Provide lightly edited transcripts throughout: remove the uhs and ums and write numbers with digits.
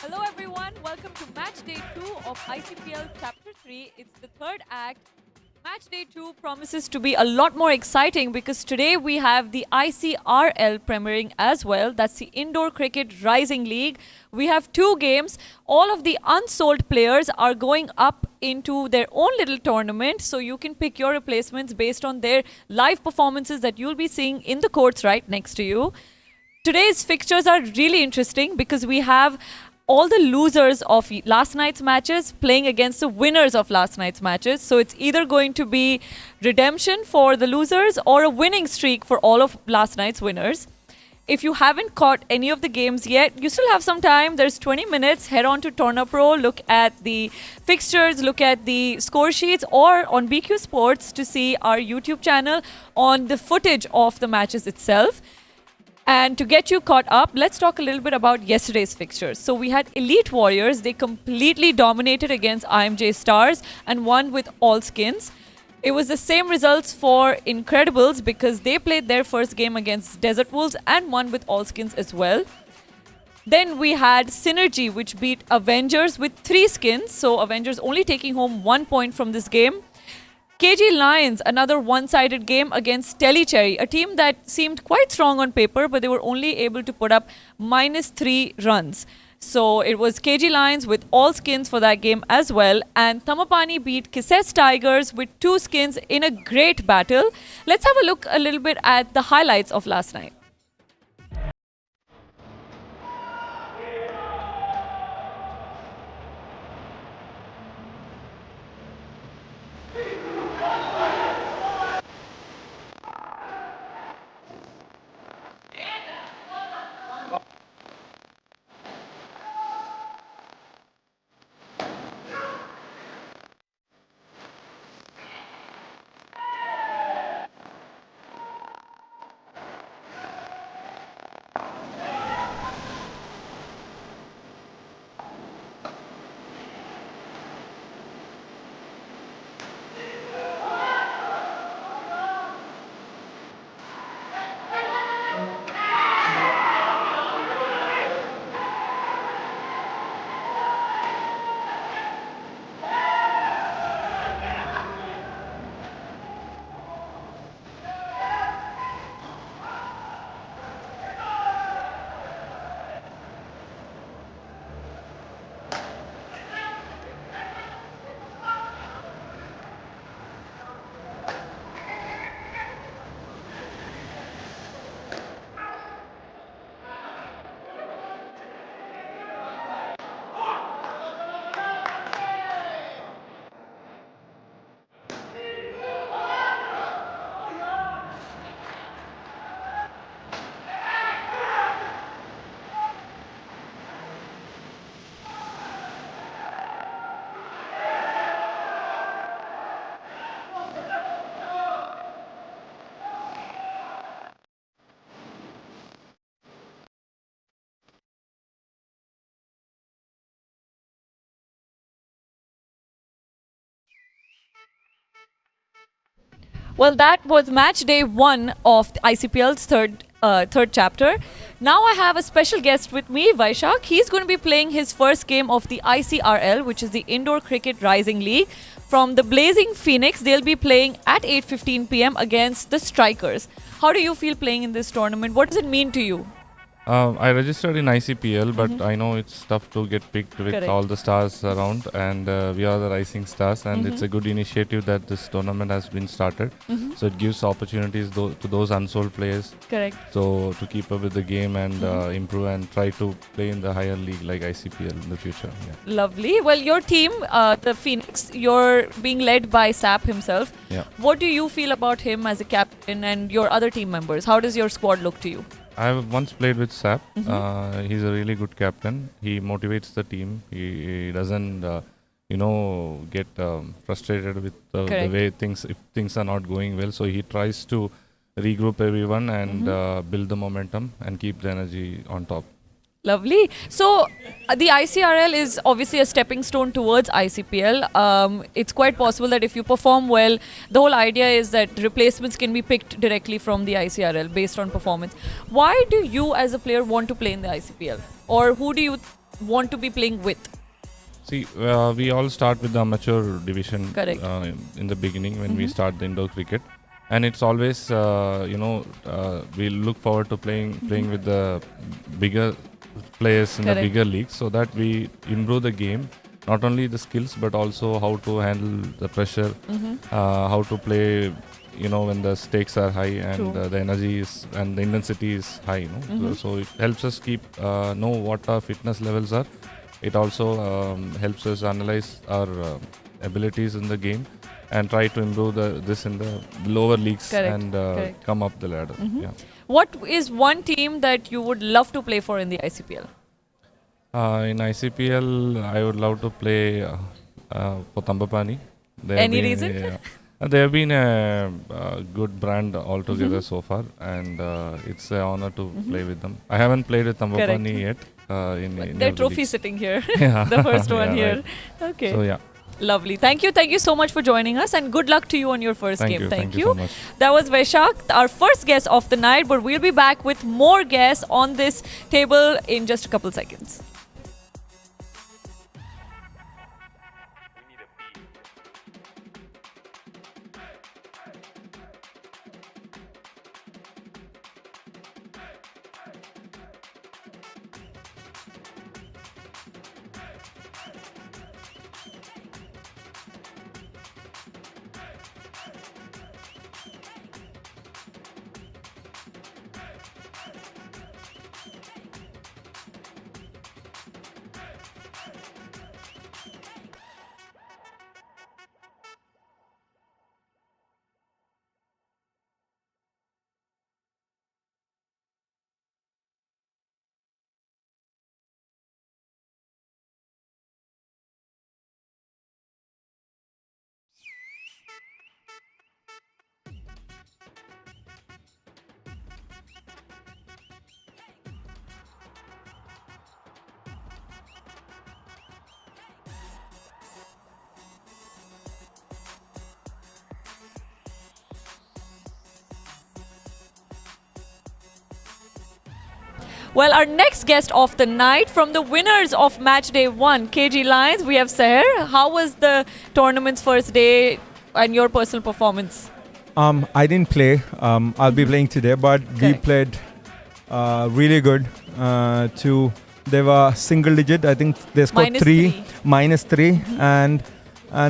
Hello everyone, welcome to match day 2 of ICPL Chapter 3. It's the third act. Match day 2 promises to be a lot more exciting because today we have the ICRL premiering as well. That's the Indoor Cricket Rising League. We have 2 games. All of the unsold players are going up into their own little tournament, so you can pick your replacements based on their live performances that you'll be seeing in the courts right next to you. Today's fixtures are really interesting because we have all the losers of last night's matches playing against the winners of last night's matches. So it's either going to be redemption for the losers or a winning streak for all of last night's winners. If you haven't caught any of the games yet, you still have some time. There's 20 minutes. Head on to TournaPro, look at the fixtures, look at the score sheets, or on BQ Sports to see our YouTube channel on the footage of the matches itself. And to get you caught up, let's talk a little bit about yesterday's fixtures. So we had Elite Warriors. They completely dominated against IMJ Stars and won with all skins. It was the same results for Incredibles because they played their first game against Desert Wolves and won with all skins as well. Then we had Synergy, which beat Avengers with 3 skins. So Avengers only taking home 1 point from this game. KG Lions, another one-sided game against Telecherry, a team that seemed quite strong on paper, but they were only able to put up -3 runs. So it was KG Lions with all skins for that game as well. And Thamapani beat Kisses Tigers with 2 skins in a great battle. Let's have a look a little bit at the highlights of last night. Well, that was match day 1 of the ICPL's third chapter. Now I have a special guest with me, Vaishak. He's going to be playing his first game of the ICRL, which is the Indoor Cricket Rising League. From the Blazing Phoenix, they'll be playing at 8:15 p.m. against the Strikers. How do you feel playing in this tournament? What does it mean to you? I registered in ICPL, but I know it's tough to get picked with Correct. all the stars around, and we are the rising stars, and it's a good initiative that this tournament has been started. So it gives opportunities to those unsold players. Correct. So to keep up with the game and improve and try to play in the higher league like ICPL in the future. Yeah. Lovely. Well, your team, the Phoenix, you're being led by Sap himself. Yeah. What do you feel about him as a captain and your other team members? How does your squad look to you? I've once played with Sap. He's a really good captain. He motivates the team. He doesn't, get frustrated with the way if things are not going well. So he tries to regroup everyone and build the momentum and keep the energy on top. Lovely. So the ICRL is obviously a stepping stone towards ICPL. It's quite possible that if you perform well, the whole idea is that replacements can be picked directly from the ICRL based on performance. Why do you as a player want to play in the ICPL? Or who do you want to be playing with? See, we all start with the amateur division in the beginning when we start the indoor cricket. And it's always, we look forward to playing with the bigger players in the bigger leagues, so that we improve the game, not only the skills but also how to handle the pressure, how to play, when the stakes are high and the energy is and the intensity is high. So it helps us know what our fitness levels are. It also helps us analyze our abilities in the game and try to improve this in the lower leagues and come up the ladder. Yeah. What is one team that you would love to play for in the ICPL? In ICPL, I would love to play for Tambapani. Any reason? Yeah. They have been a good brand altogether so far, and it's an honor to play with them. I haven't played with Tambapani yet. Their trophy sitting here, the first one here. Right. Okay. So yeah. Lovely. Thank you so much for joining us, and good luck to you on your first game. Thank you so much. That was Vaishak, our first guest of the night, but we'll be back with more guests on this table in just a couple seconds. Well, our next guest of the night from the winners of Matchday 1, KG Lions, we have Seher. How was the tournament's first day and your personal performance? I didn't play. I'll be playing today, but we played really good. They were single digit. I think they scored minus three, and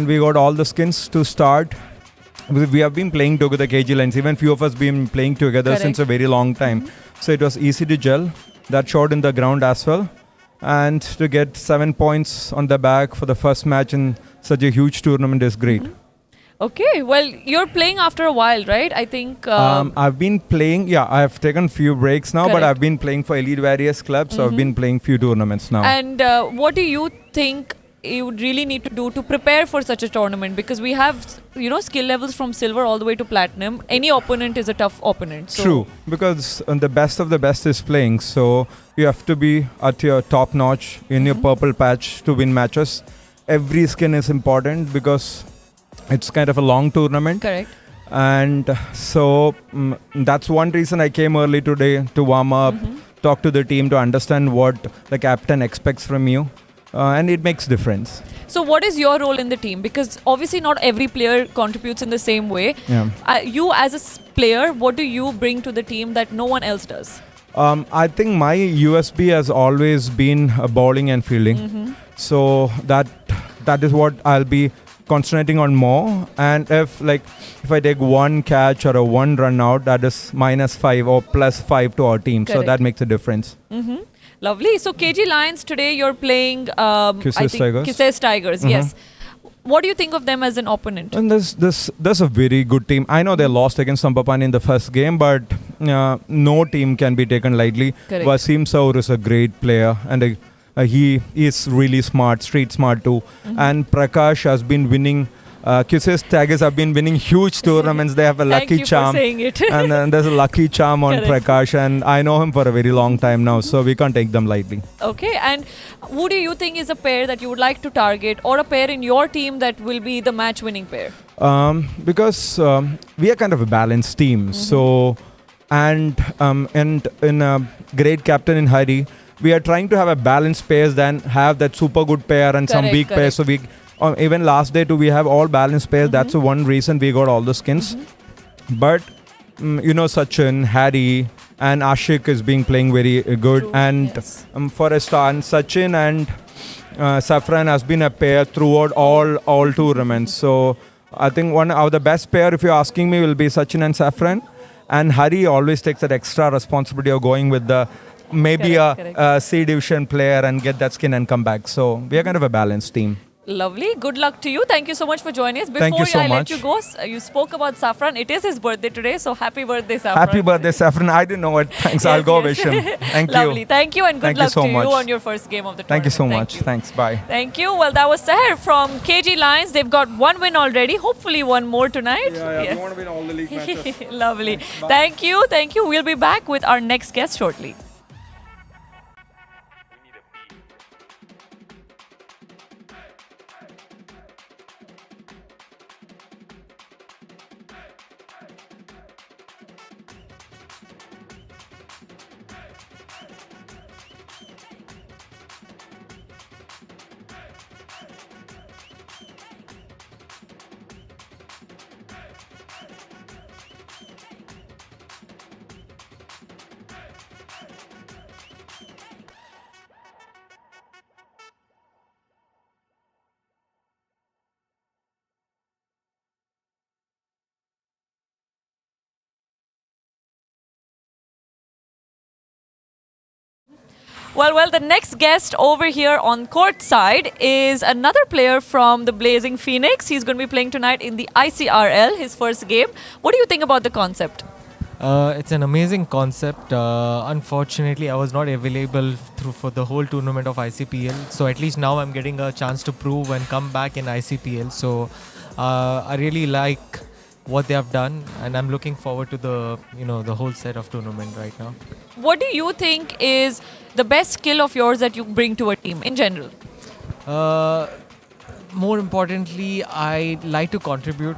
we got all the skins to start. We have been playing together, KG Lions. Even few of us been playing together since a very long time. So it was easy to gel. That showed in the ground as well. And to get 7 points on the back for the first match in such a huge tournament is great. Okay, well, you're playing after a while, right? I think... I've been playing, I've taken few breaks now, but I've been playing for Elite various clubs, so I've been playing few tournaments now. And what do you think you would really need to do to prepare for such a tournament? Because we have, skill levels from silver all the way to platinum. Any opponent is a tough opponent. So true, because the best of the best is playing, so you have to be at your top notch in your purple patch to win matches. Every skin is important because it's kind of a long tournament. Correct. And so that's one reason I came early today to warm up, talk to the team to understand what the captain expects from you. And it makes difference. So what is your role in the team? Because obviously not every player contributes in the same way. Yeah. You as a player, what do you bring to the team that no one else does? I think my USP has always been bowling and fielding. So that is what I'll be concentrating on more. And if I take one catch or a one run out, that is -5 or +5 to our team. Correct. So that makes a difference. Lovely. So KG Lions today you're playing Kisses Tigers. Yes. What do you think of them as an opponent? And there's a very good team. I know they lost against Sampapan in the first game, but no team can be taken lightly. Correct. Wasim Saur is a great player, and he is really smart, street smart too. And Prakash has been winning. Kisses Tigers have been winning huge tournaments. They have a lucky charm. Thank you for saying it. And there's a lucky charm on Correct. Prakash, and I know him for a very long time now, so we can't take them lightly. Okay, and who do you think is a pair that you would like to target, or a pair in your team that will be the match-winning pair? Because we are kind of a balanced team. So, and in a great captain in Hari, we are trying to have a balanced pairs than have that super good pair and some Correct, weak pairs. So we, even last day too, we have all balanced pairs. That's the one reason we got all the skins. But Sachin, Harry, and Ashik is playing very good. True, And yes. for a star, and Sachin and Safran has been a pair throughout all tournaments. So I think one of the best pair, if you're asking me, will be Sachin and Safran. And Hari always takes that extra responsibility of going with the Correct. a C division player and get that skin and come back. So we are kind of a balanced team. Lovely. Good luck to you. Thank you so much for joining us. Before Thank you so I let much. you go, you spoke about Safran. It is his birthday today, so happy birthday, Safran. Happy birthday, Safran. I didn't know it. Thanks. I'll go wish him. Thank you. Lovely. Thank you and good Thank you luck so to much. you on your first game of the Thank you tournament. so much. Thanks. Bye. Thank you. Well, that was Seher from KG Lions. They've got one win already. Hopefully one more tonight. Yes. We want to win all the league matches. Lovely. Thank you. Thank you. We'll be back with our next guest shortly. Well, the next guest over here on court side is another player from the Blazing Phoenix. He's going to be playing tonight in the ICRL, his first game. What do you think about the concept? It's an amazing concept. Unfortunately, I was not available for the whole tournament of ICPL. So at least now I'm getting a chance to prove and come back in ICPL. So I really like what they have done, and I'm looking forward to the whole set of tournament right now. What do you think is the best skill of yours that you bring to a team in general? More importantly, I like to contribute.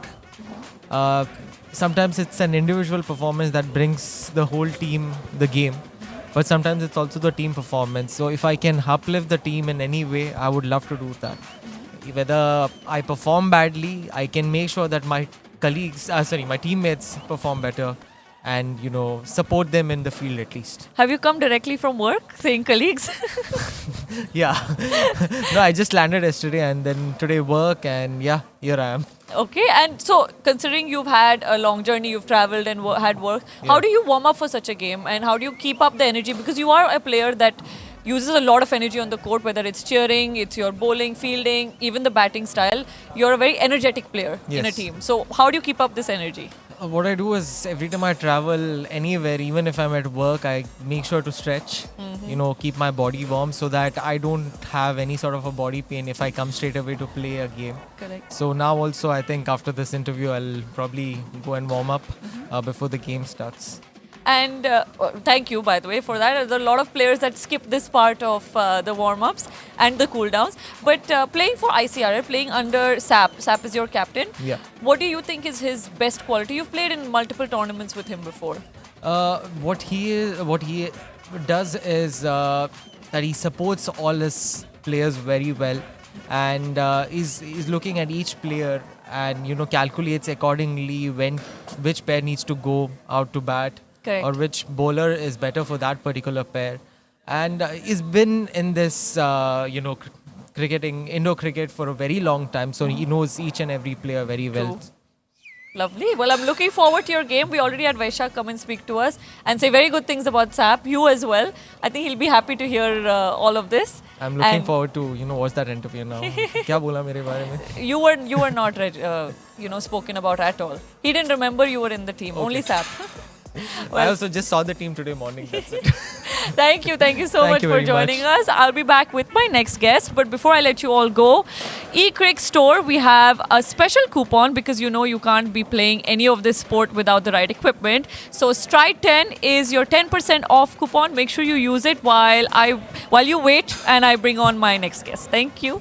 Sometimes it's an individual performance that brings the whole team the game, but sometimes it's also the team performance. So if I can uplift the team in any way, I would love to do that. Whether I perform badly, I can make sure that my my teammates perform better, and support them in the field at least. Have you come directly from work saying colleagues? Yeah. No, I just landed yesterday and then today work, and yeah, here I am. Okay, and so considering you've had a long journey, you've traveled and had work, how do you warm up for such a game, and how do you keep up the energy? Because you are a player that uses a lot of energy on the court, whether it's cheering, it's your bowling, fielding, even the batting style. You're a very energetic player in a Yes. team. So how do you keep up this energy? What I do is every time I travel anywhere, even if I'm at work, I make sure to stretch, keep my body warm so that I don't have any sort of a body pain if I come straight away to play a game. Correct. So now also I think after this interview, I'll probably go and warm up before the game starts. And thank you, by the way, for that. There are a lot of players that skip this part of the warm-ups and the cooldowns. But playing for ICRL, playing under Sap, Sap is your captain. Yeah. What do you think is his best quality? You've played in multiple tournaments with him before. What he does is that he supports all his players very well, and is looking at each player and calculates accordingly which pair needs to go out to bat. Correct. Or which bowler is better for that particular pair, and he's been in this cricketing, Indo cricket, for a very long time, so he knows each and every player very well. True. Lovely. Well, I'm looking forward to your game. We already had Vaishak come and speak to us and say very good things about Sap. You as well. I think he'll be happy to hear all of this. I'm looking forward to watch that interview now. क्या बोला मेरे बारे में? You were not spoken about at all. He didn't remember you were in the team. Okay. Only Sap. I also just saw the team today morning. That's it. Thank you so Thank much you for very joining much. us. I'll be back with my next guest, but before I let you all go, CricStore, we have a special coupon because you can't be playing any of this sport without the right equipment. So Stride 10 is your 10% off coupon. Make sure you use it while you wait and I bring on my next guest. Thank you.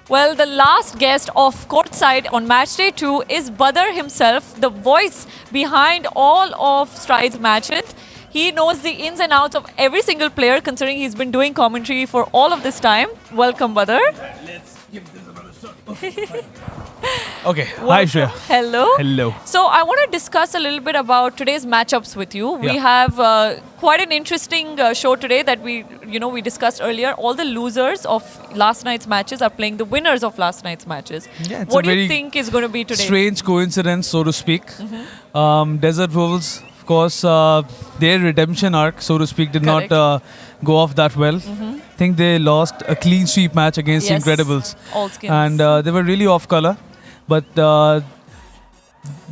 Well, the last guest of courtside on Matchday 2 is Badr himself, the voice behind all of Stride's matches. He knows the ins and outs of every single player, considering he's been doing commentary for all of this time. Welcome, Badr. Let's give this another shot. Okay. Hi, Welcome. Shreya. Hello. Hello. So I want to discuss a little bit about today's matchups with you. We Yeah. have quite an interesting show today that we discussed earlier. All the losers of last night's matches are playing the winners of last night's matches. Yeah, it's What a do you very think is going to be today? strange coincidence, so to speak. Desert Wolves, of course, their redemption arc, so to speak, did Correct. not go off that well. I think they lost a clean sweep match against Yes. Incredibles. All skins. And they were really off color. But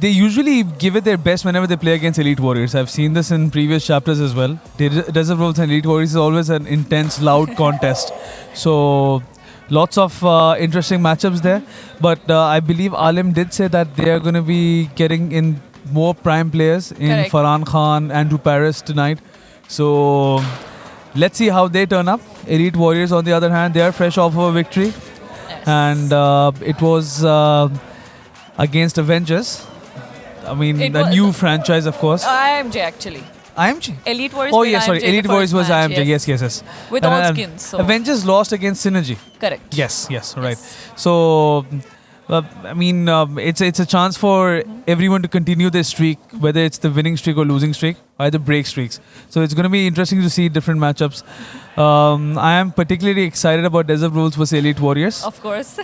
they usually give it their best whenever they play against Elite Warriors. I've seen this in previous chapters as well. Desert Wolves and Elite Warriors is always an intense, loud contest. So lots of interesting matchups there. But I believe Alim did say that they are going to be getting in more prime players in Correct. Farhan Khan, Andrew Paris tonight. So let's see how they turn up. Elite Warriors, on the other hand, they are fresh off of a victory. Yes. And it was against Avengers. I mean, It a was- new franchise, of course. IMJ actually. IMG? Elite Warriors. Oh played yes, sorry. IMG in the Elite first Warriors was match, IMG. Yes. With all skins. So. Avengers lost against Synergy. Correct. Yes, right. So, it's a chance for everyone to continue their streak, whether it's the winning streak or losing streak, either break streaks. So it's going to be interesting to see different matchups. I am particularly excited about Desert Rules vs Elite Warriors. Of course.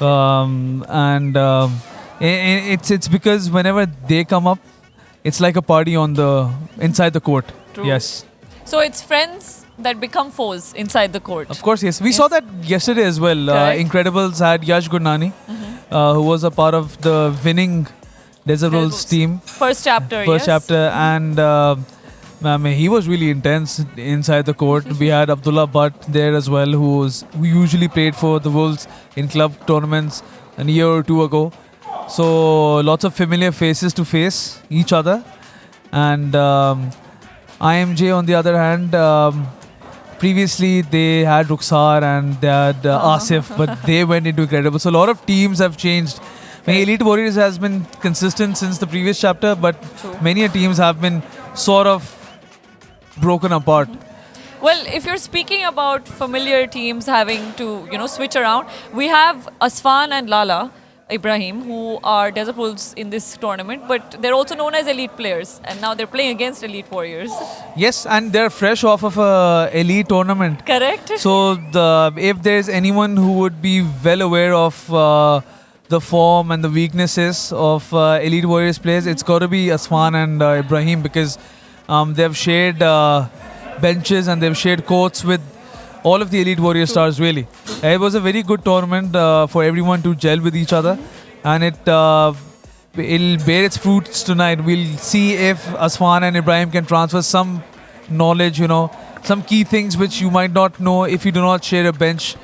It's because whenever they come up, it's like a party inside the court. True. Yes. So it's friends that become foes inside the court. Of course, yes. We saw that yesterday as well. Incredibles had Yash Gurnani, who was a part of the winning Desert Rules team. First chapter, and he was really intense inside the court. We had Abdullah Butt there as well, who usually played for the Wolves in club tournaments a year or two ago. So lots of familiar faces to face each other. And IMJ on the other hand, previously they had Ruxar and they had Asif, but they went into Incredible. So a lot of teams have changed. Elite Warriors has been consistent since the previous chapter, but many teams have been sort of broken apart. Well, if you're speaking about familiar teams having to, switch around, we have Asfan and Lala Ibrahim, who are Desert Wolves in this tournament, but they're also known as elite players, and now they're playing against Elite Warriors. Yes, and they're fresh off of a elite tournament. Correct. So if there's anyone who would be well aware of the form and the weaknesses of Elite Warriors players, it's got to be Asfan and Ibrahim, because they've shared benches and they've shared courts with all of the Elite Warrior stars, really. It was a very good tournament for everyone to gel with each other, and it'll bear its fruits tonight. We'll see if Asfan and Ibrahim can transfer some knowledge, some key things which you might not know if you do not share a bench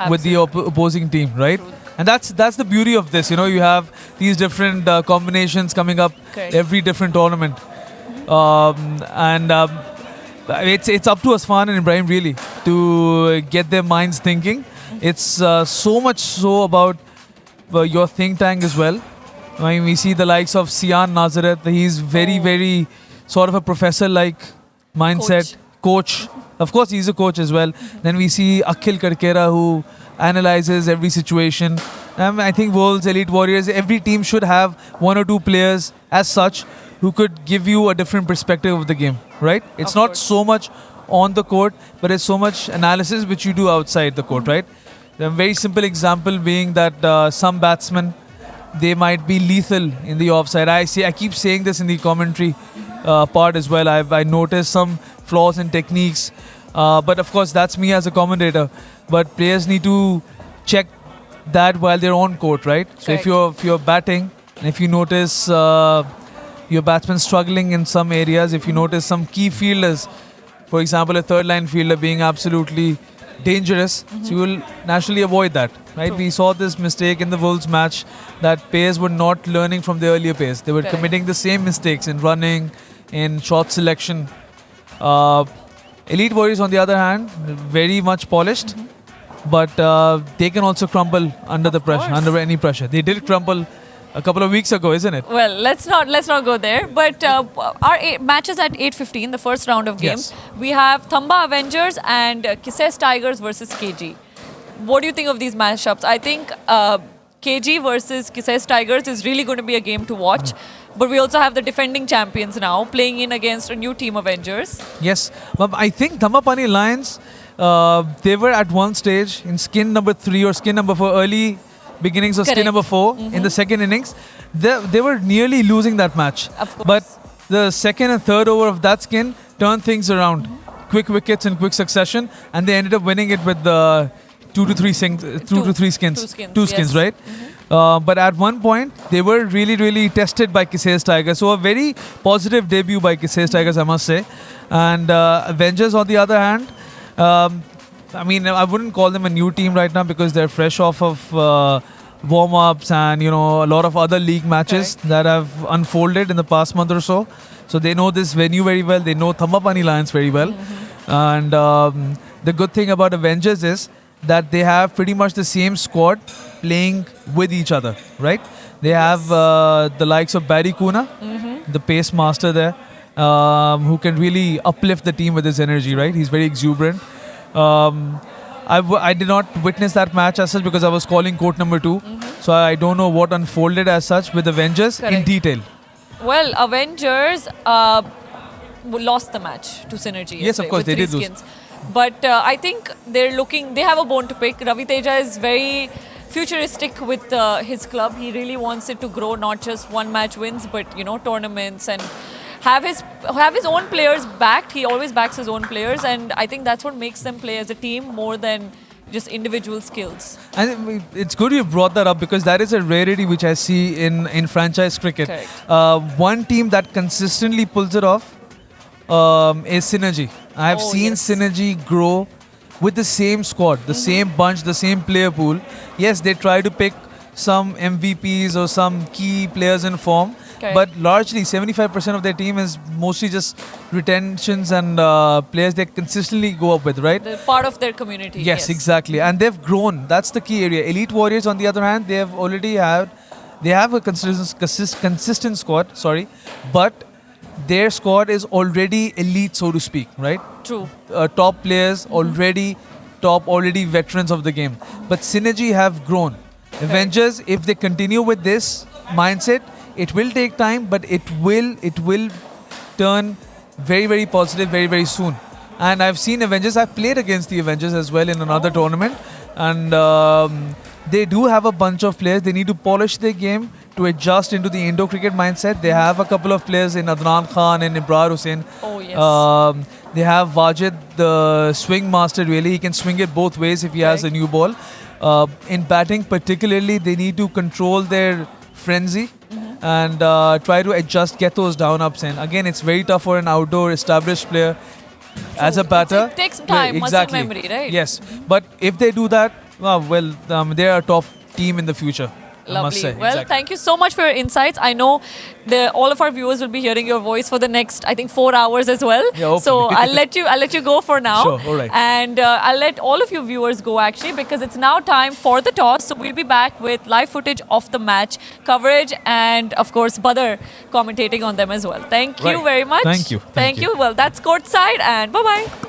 with the opposing team, right? And that's the beauty of this. You have these different combinations coming up every different tournament, it's up to Asfan and Ibrahim really to get their minds thinking. It's so much so about your think tank as well. I mean, we see the likes of Sian Nazareth. He's very sort of a professor-like mindset. Coach. Of course, he's a coach as well. Then we see Akhil Karkera, who analyzes every situation. I think Wolves, Elite Warriors, every team should have one or two players as such who could give you a different perspective of the game, right? It's not so much on the court, but it's so much analysis which you do outside the court, right? A very simple example being that some batsmen, they might be lethal in the offside. I keep saying this in the commentary part as well. I noticed some flaws in techniques, but of course that's me as a commentator. But players need to check that while they're on court, right? So if you're batting, and if you notice your batsman struggling in some areas, if you notice some key fielders, for example, a third line fielder being absolutely dangerous, so you will naturally avoid that, right? We saw this mistake in the Wolves match, that players were not learning from the earlier players. They were committing the same mistakes in running, in shot selection. Elite Warriors, on the other hand, very much polished, but they can also crumble under the pressure, under any pressure. They did crumble a couple of weeks ago, isn't it? Well, let's not go there. But our matches at 8:15, the first round of games, we have Thamba Avengers and Kisses Tigers versus KG. What do you think of these matchups? I think KG versus Kisses Tigers is really going to be a game to watch. But we also have the defending champions now playing in against a new team Avengers. Yes, but I think Thamba Pani Lions, they were at one stage in skin number 3 or skin number 4, early beginnings of skin number 4 in the second innings. They were nearly losing that match. Of course. But the second and third over of that skin turned things around. Quick wickets in quick succession, and they ended up winning it with the 2 to 3 skins. Two skins, right? But at one point, they were really tested by Kisses Tigers. So a very positive debut by Kisses Tigers, I must say. And Avengers, on the other hand, I mean, I wouldn't call them a new team right now because they're fresh off of warm-ups and, a lot of other league matches that have unfolded in the past month or so. So they know this venue very well. They know Thamba Pani Lions very well. And the good thing about Avengers is that they have pretty much the same squad playing with each other, right? They have the likes of Barry Kuna, the pace master there, who can really uplift the team with his energy, right? He's very exuberant. I did not witness that match as such because I was calling court number 2. So I don't know what unfolded as such with Avengers in detail. Well, Avengers lost the match to Synergy. Yes, of course, they did lose. But I think they have a bone to pick. Ravi Teja is very futuristic with his club. He really wants it to grow, not just one match wins, but tournaments, and have his own players backed. He always backs his own players, and I think that's what makes them play as a team more than just individual skills. And it's good you brought that up because that is a rarity which I see in franchise cricket. Correct. One team that consistently pulls it off is Synergy. I have seen Synergy grow with the same squad, the same bunch, the same player pool. Yes, they try to pick some MVPs or some key players in form. Okay. But largely, 75% of their team is mostly just retentions and players they consistently go up with, right? They're part of their community. Yes, exactly. And they've grown. That's the key area. Elite Warriors, on the other hand, they have a consistent squad, but their squad is already elite, so to speak, right? True. Top players, already veterans of the game. But Synergy have grown. Avengers, if they continue with this mindset, it will take time, but it will turn very, very positive very, very soon. And I've seen Avengers. I've played against the Avengers as well in another tournament. And they do have a bunch of players. They need to polish their game to adjust into the Indo-cricket mindset. They have a couple of players in Adnan Khan and Ibrahim Hussain. Oh, yes. They have Wajid, the swing master, really. He can swing it both ways if he has a new ball. In batting particularly, they need to control their frenzy and try to get those down-ups in. Again, it's very tough for an outdoor established player as a batter. It takes time, muscle memory, right? Yes, but if they do that, they're a top team in the future. Lovely. I must say. Well, thank you so much for your insights. I know all of our viewers will be hearing your voice for the next, I think, 4 hours as well. Yeah, so I'll let you go for now. Sure, all right. And I'll let all of you viewers go actually because it's now time for the toss. So we'll be back with live footage of the match coverage and of course Badr commentating on them as well. Thank you very much. Thank you. Thank you. Well, that's courtside and bye-bye.